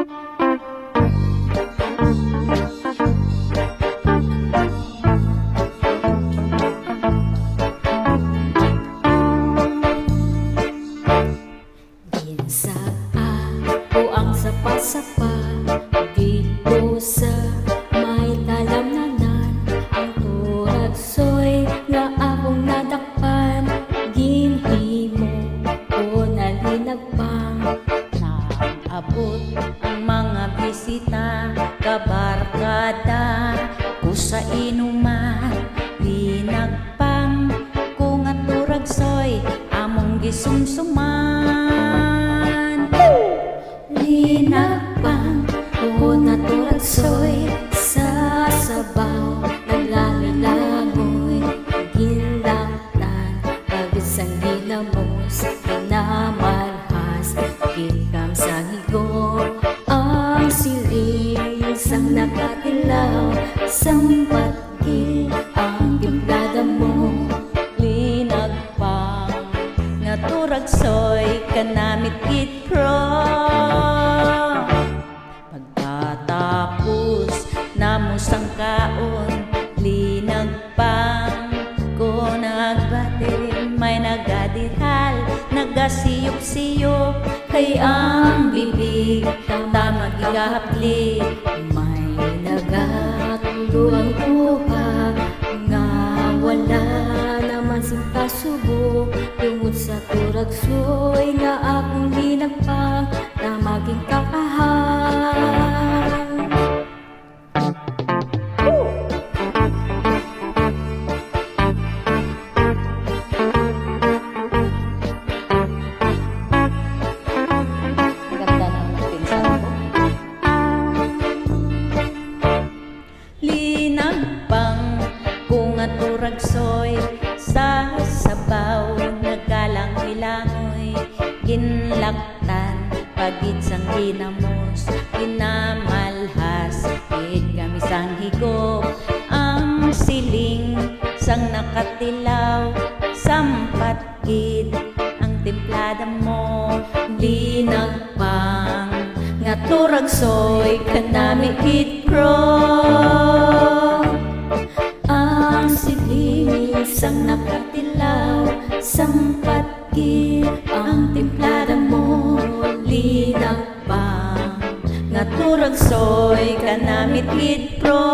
Ang sapa-sapa dito sa may talamnanan. Ang turagsoy nga akong nadakpan, ginhimo ko nalinagpang. Naabot ang mga bisita, kabarkada ko sa inuman. Linagpang ko nga turagsoy, among gisumsuman. Linagpang ko na turagsoy sa sabaw, naglangoy-langoy, ginlaktan, pagisang ginamos, pinamalhas, gikam sa higo. Ang siling sang nakatilaw, sampatgil ang timplada mo. Linagpang nga turagsoy, kanamit gitpro. Pagkatapos namo sang kaon, linagpang ko nagbati. May nagadihal, nagasiyop-siyop, kay ang bibig tama gigahapli. May nagatuloang buha nga wala naman sing kasubo, tungod sa turagsoy nga akong linagpang na maging kakahang. Ganda ng pinsan ko. Linagpang ko nga turagsoy sa sabaw, nagalangoy-langoy, ginlaktan, pagit sang ginamos, pinamalhas, kami sang higop. Ang siling sang nakatilaw, sampat gid ang timplada mo. Linagpang nga turagsoy, kanami gitpro. Ang siling sang nakatilaw, sampatgil ang timplada mo. Linagpang nga turagsoy, kanamit gitpro.